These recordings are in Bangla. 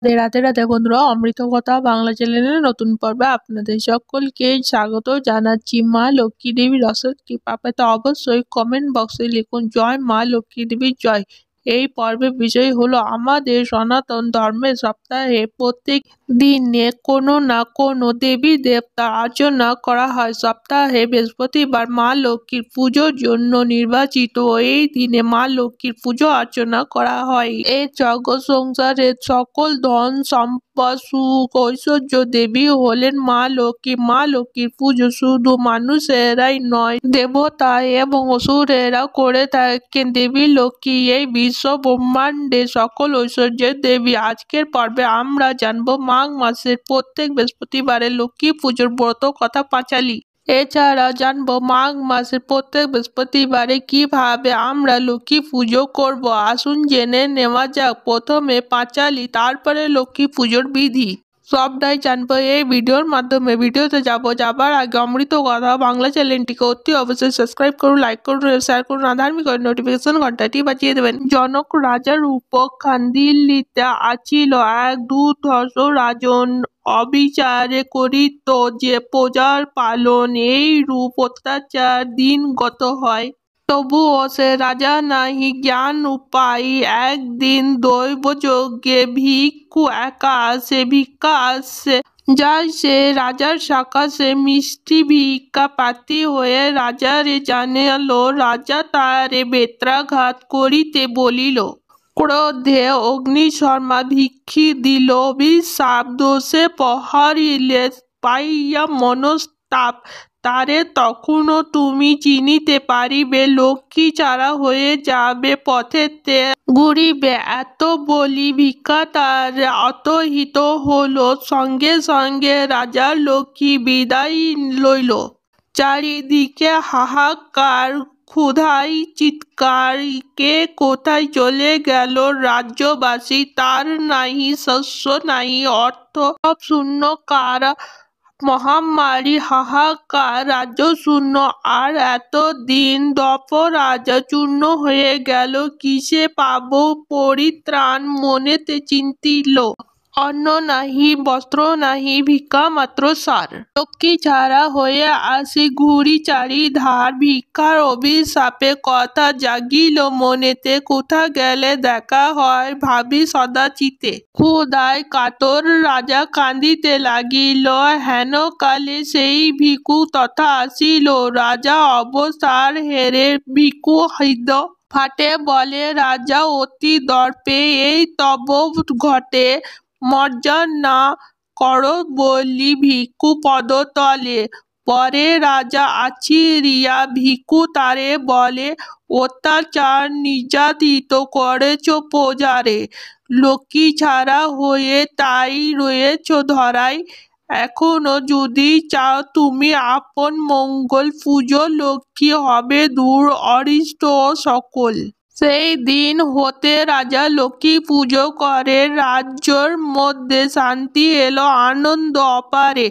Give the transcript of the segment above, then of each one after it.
রাধে রাধে বন্ধুরা, অমৃত কথা বাংলা চ্যানেলের নতুন পর্বে আপনাদের সকলকে স্বাগত জানাচ্ছি। মা লক্ষ্মী দেবীর অশেষ কৃপা পেতে অবশ্যই কমেন্ট বক্সে লিখুন জয় মা লক্ষ্মী দেবীর জয়। এই পর্বের বিষয় হলো আমাদের সনাতন ধর্মের সপ্তাহে প্রত্যেক দিনে কোনো না কোনো দেবী দেবতার অর্চনা করা হয়। সপ্তাহে বৃহস্পতিবার মা লক্ষ্মীর পুজোর জন্য নির্বাচিত এই দিনে মা লক্ষ্মীর পুজো অর্চনা করা হয়। এই জগৎ সংসারের সকল ধন সম্পদ সুখ ঐশ্বর্য দেবী হলেন মা লক্ষ্মী। মা লক্ষ্মীর পুজো শুধু মানুষেরাই নয়, দেবতা এবং অসুরেরা করে থাকেন। দেবী লক্ষ্মী এই বিশ্ব ব্রহ্মাণ্ডের সকল ঐশ্বর্যের দেবী। আজকের পর্বে আমরা জানবো মাঘ মাসের প্রত্যেক বৃহস্পতিবারে লক্ষ্মী পুজোর ব্রত কথা পাঁচালী। এছাড়া জানবো মাঘ মাসের প্রত্যেক বৃহস্পতিবারে কিভাবে আমরা লক্ষ্মী পুজো করব। আসুন জেনে নেওয়া যাক। প্রথমে পাঁচালী, তারপরে লক্ষ্মী পুজোর বিধি, সবটাই জানবো এই ভিডিওর মাধ্যমে। ভিডিওতে যাবার আগে অমৃত কথা বাংলা চ্যানেলটিকে অতি অবশ্যই সাবস্ক্রাইব করুন, লাইক করুন, শেয়ার করুন, আধার্মিক নোটিফিকেশন ঘন্টাটি বাজিয়ে দেবেন। জনক রাজার উপখান দিল্লিতে আছিল এক দুর্ধর্ষ রাজন, অবিচারে করিত যে প্রজার পালন। এই রূপ অত্যাচার দিনগত হয়, তবুও সে রাজা নাহি জ্ঞান উপায়। একদিন দৈবযজ্ঞে ভিক্ষু একা আসে, ভিক্ষা আসে যায় সে রাজার সকাশে। মিষ্টি ভিক্ষা প্রার্থী হয়ে রাজারে জানালো, রাজা তারে বেত্রাঘাত করিতে বলিল। ক্রোধে অগ্নিশর্মা ভিক্ষি দিল অভিশাপ, দোষে প্রহরিলে পাইয়া মনস্তাপ। তারে তখনও তুমি চিনিতে পারিবে, লক্ষ্মী ছাড়া হয়ে যাবে পথেতে ঘুরিবে। এত বলি ভিক্ষা তার অতহিত হলো, সঙ্গে সঙ্গে রাজার লক্ষ্মী বিদায় লইল। চারিদিকে হাহাকার, ক্ষুধায় চিৎকার, কে কোথায় চলে গেল রাজ্যবাসী। তার নাহি শস্য নাহি অর্থ, সব শূন্য কার। মহামারী হাহাকার, রাজ্য শূন্য। আর এতদিন রাজা চূর্ণ হয়ে গেল, কিসে পাব পরিত্রাণ মনেতে চিন্তিল। অন্ন নাহি বস্ত্র নাহি, ভিক্ষা মাত্র সার। লক্ষ্মী ছাড়া হয়ে আসি ঘুরি চারিধার, ভিক্ষার অভিশাপে কথা জাগিল মনেতে। কোথা গেলে দেখা হয় ভাবি সদা চিতে। ক্ষুধায় কাতর রাজা কাঁদিতে লাগিল, হেন কালে সেই ভিক্ষু তথা আসিল। রাজা অবসর হেরে ভিক্ষু হৃদয় ফাটে, বলে রাজা অতি দর্পে, এই তব ঘটে মর্জনা কর বলি ভিক্ষু পদতলে। পরে রাজা আছিরিয়া ভিক্ষু তারে বলে, অত্যাচার নির্যাতিত করেছ প্রজারে, লক্ষ্মী ছাড়া হয়ে তাই রয়েছ ধরায়। এখনো যদি চাও তুমি আপন মঙ্গল, পুজো লক্ষ্মী হবে দূর অরিষ্ট সকল। সেই দিন হতে রাজা লক্ষ্মী পুজো করে, রাজ্যর মধ্যে শান্তি এলো, আনন্দ অপারে।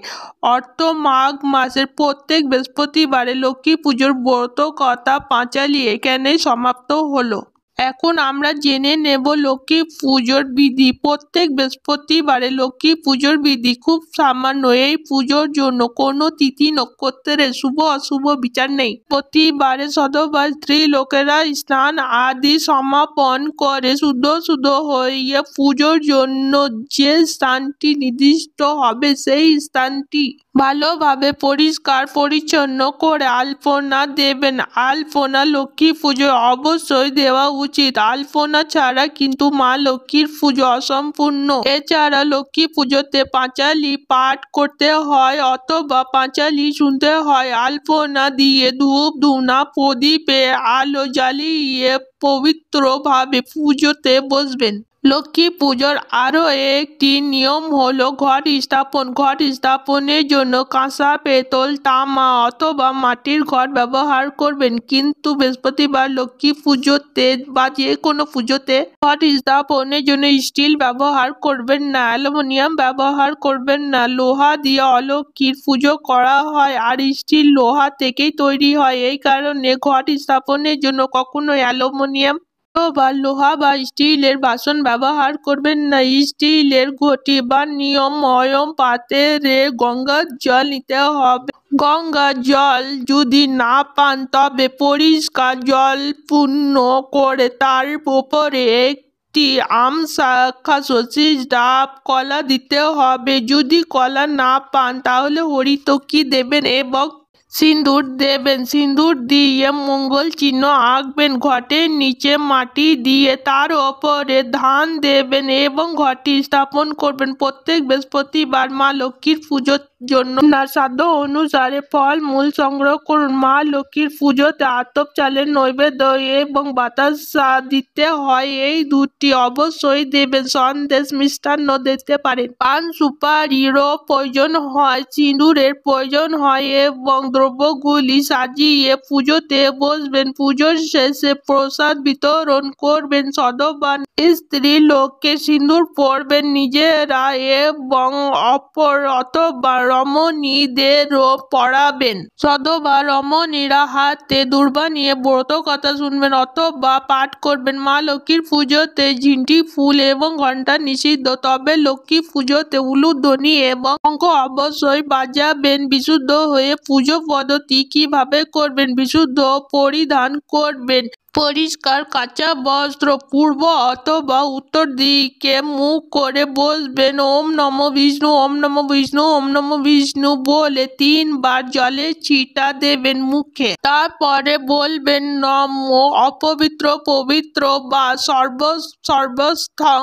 অর্থ মাঘ মাসের প্রত্যেক বৃহস্পতিবারে লক্ষ্মী পুজোর ব্রত কথা পাঁচালী এখানেই সমাপ্ত হলো। এখন আমরা জেনে নেব লক্ষ্মী পুজোর বিধি। প্রত্যেক বৃহস্পতিবারে লক্ষ্মী পুজোর বিধি খুব সামান্য। এই পুজোর জন্য কোনো তিথি নক্ষত্রের শুভ অশুভ বিচার নেই। প্রতিবারে সধবা স্ত্রী লোকেরা স্নান আদি সমাপন করে শুদ্ধ হয়ে পুজোর জন্য যে স্থানটি নির্দিষ্ট হবে সেই স্থানটি ভালোভাবে পরিষ্কার পরিচ্ছন্ন করে আলপনা দেবেন। আলপনা লক্ষ্মী পুজোয় অবশ্যই দেওয়া উচিত, আলপনা ছাড়া কিন্তু মা লক্ষ্মীর পুজো অসম্পূর্ণ। এছাড়া লক্ষ্মী পুজোতে পাঁচালী পাঠ করতে হয় অথবা পাঁচালী শুনতে হয়। আলপনা দিয়ে ধূপ ধুনা প্রদীপে আলো জ্বালিয়ে পবিত্রভাবে পুজোতে বসবেন। লক্ষ্মী পুজোর আরও একটি নিয়ম হলো ঘট স্থাপন। ঘট স্থাপনের জন্য কাঁসা, পেতল, তামা অথবা মাটির ঘট ব্যবহার করবেন, কিন্তু বৃহস্পতিবার লক্ষ্মী পুজোতে বা যে কোনো পুজোতে ঘট স্থাপনের জন্য স্টিল ব্যবহার করবেন না, অ্যালুমিনিয়াম ব্যবহার করবেন না। লোহা দিয়ে অলক্ষ্মীর পুজো করা হয়, আর স্টিল লোহা থেকেই তৈরি হয়। এই কারণে ঘট স্থাপনের জন্য কখনোই অ্যালুমিনিয়াম বা লোহা বা স্টিলের বাসন ব্যবহার করবেন না। স্টিলের ঘটি বা নিয়মময় পাত্রে গঙ্গার জল নিতে হবে। গঙ্গার জল যদি না পান তবে পরিষ্কার জল পূর্ণ করে তার উপরে একটি আম শাখা, সবুজ ডাব, কলা দিতে হবে। যদি কলা না পান তাহলে হরিতকি দেবেন এবং সিঁদুর দেবেন। সিঁদুর দিয়ে মঙ্গল চিহ্ন আঁকবেন। ঘটের নিচে মাটি দিয়ে তার ওপরে ধান দেবেন এবং ঘটি স্থাপন করবেন। প্রত্যেক বৃহস্পতিবার মা লক্ষ্মীর পুজোর জন্য আপনার সাধ্য অনুসারে ফল মূল সংগ্রহ করুন। মা লক্ষ্মীর পুজোতে আতপ চালের নৈবেদ্য এবং বাতাসা দিতে হয়, এই দুটি অবশ্যই দেবেন। সন্দেশ মিষ্টান্ন দিতে পারেন। পান সুপারিরও প্রয়োজন হয়, সিঁদুরের প্রয়োজন হয় এবং দ্রব্যগুলি সাজিয়ে পুজোতে বসবেন। পুজোর শেষে প্রসাদ বিতরণ করবেন। সধবান স্ত্রী লোককে সিঁদুর পরবেন নিজেরা এবং অপর অথবা রমণীদেরও পরাবেন। সধবা রমণীরা হাতে দূর্বা নিয়ে ব্রত কথা শুনবেন অথবা পাঠ করবেন। মা লক্ষ্মীর পুজোতে ঝিঁটি ফুল এবং ঘণ্টা নিষিদ্ধ, তবে লক্ষ্মী পুজোতে উলুধ্বনি এবং শঙ্খ অবশ্যই বাজাবেন। বিশুদ্ধ হয়ে পুজো পদ্ধতি কিভাবে করবেন? বিশুদ্ধ পরিধান করবেন। পরিষ্কার কাঁচা বস্ত্র, পূর্ব অথবা উত্তর দিকে মুখ করে বসবেন। ওম নমো বিষ্ণু, ওম নমো বিষ্ণু, ওম নমো বিষ্ণু বলে 3 বার জলের ছিটা দেবেন মুখে। তারপরে বলবেন নমো অপবিত্র পবিত্র বা সর্বস্থং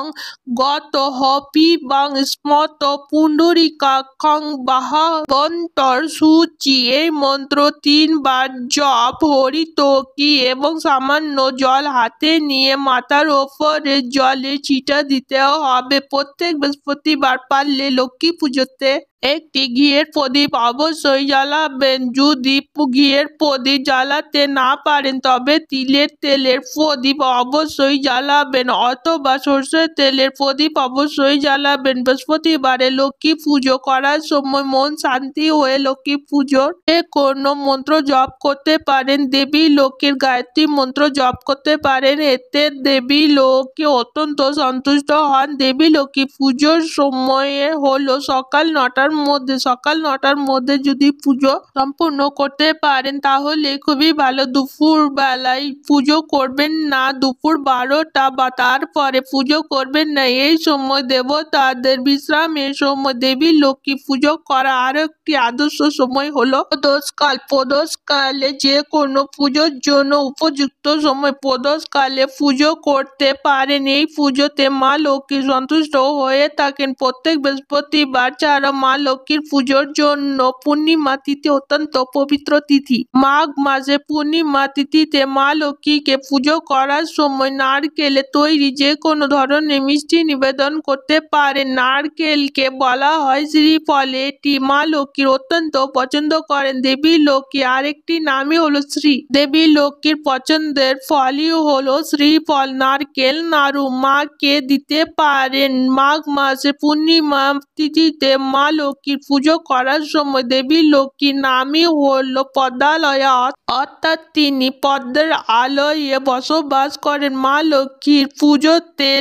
গতঃ পিবাং স্মত পুণ্ডরীকাক্ষং বাহবন্তর শুচি। এই মন্ত্র 3 বার জপ হরিতকি এবং সামান্য জল হাতে নিয়ে মাথার ওপরে জলের ছিটা দিতে হবে। প্রত্যেক বৃহস্পতিবার পারলে লক্ষ্মী পুজোতে একটি ঘিয়ের প্রদীপ অবশ্যই জ্বালাবেন। যদি ঘিয়ের প্রদীপ জ্বালাতে না পারেন তবে তিলের তেলের প্রদীপ অবশ্যই জ্বালাবেন অথবা সরষের তেলের প্রদীপ অবশ্যই জ্বালাবেন। বৃহস্পতিবারে লক্ষ্মী পুজো করার সময় মন শান্তি হয়ে লক্ষ্মী পুজোর কোনো মন্ত্র জপ করতে পারেন। দেবী লক্ষ্মীর গায়ত্রী মন্ত্র জপ করতে পারেন, এতে দেবী লক্ষ্মী অত্যন্ত সন্তুষ্ট হন। দেবী লক্ষ্মী পুজোর সময়ে হলো সকাল 9টার মধ্যে। সকাল 9টার মধ্যে যদি পুজো সম্পূর্ণ করতে পারেন তাহলে খুবই ভালো। দুপুর বেলায় পুজো করবেন না, দুপুর 12টা বা তারপরে পুজো করবেন না। এই সময় দেবতাদের বিশ্রামের সময়। দেবী লক্ষ্মী পুজো করা আরো একটি আদর্শ সময় হলো প্রদোষকাল। প্রদোষকালে যে কোনো পুজোর জন্য উপযুক্ত সময়। প্রদোষকালে পুজো করতে পারেন। এই পুজোতে মা লক্ষ্মী সন্তুষ্ট হয়ে থাকেন। প্রত্যেক বৃহস্পতিবার ছাড়া মা লক্ষ্মীর পুজোর জন্য পূর্ণিমা তিথি অত্যন্ত পবিত্র তিথি। মাঘ মাসে পূর্ণিমা তিথিতে মা লক্ষ্মীকে পুজো করার সময় নারকেলে তৈরি যে কোনো ধরনের মিষ্টি নিবেদন করতে পারেন। নারকেলকে বলা হয় শ্রীফল, এটি মা লক্ষ্মীর অত্যন্ত পছন্দ করেন। দেবী লক্ষ্মী আরেকটি নামই হলো শ্রী। দেবী লক্ষ্মীর পছন্দের ফলই হলো শ্রীফল, নারকেল, নাড়ু। মাকে দিতে পারেন। মাঘ মাসে পূর্ণিমা তিথিতে মা লক্ষ্মীর পুজো করার সময় দেবী লক্ষ্মীর নামই হলো পদ্মালয়া, অর্থাৎ তিনি পদ্মের আলয়ে বসবাস করেন। মা লক্ষ্মীর পুজোতে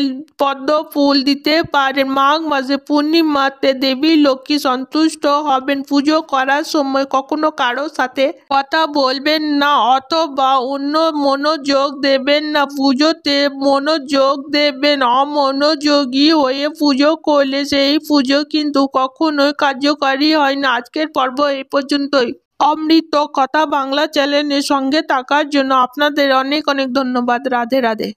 পদ্ম ফুল দিতে পারেন। মাঘ মাসে পূর্ণিমাতে দেবী লক্ষ্মী সন্তুষ্ট হবেন। পুজো করার সময় কখনো কারোর সাথে কথা বলবেন না অথবা অন্য মনোযোগ দেবেন না। পুজোতে মনোযোগ দেবেন। অমনোযোগী হয়ে পুজো করলে সেই পুজো কিন্তু কখনোই কার্যকারী হয় না। আজকের পর্ব এই পর্যন্তই। অমৃত কথা বাংলা চ্যানেলের সঙ্গে থাকার জন্য আপনাদের অনেক অনেক ধন্যবাদ। রাধে রাধে।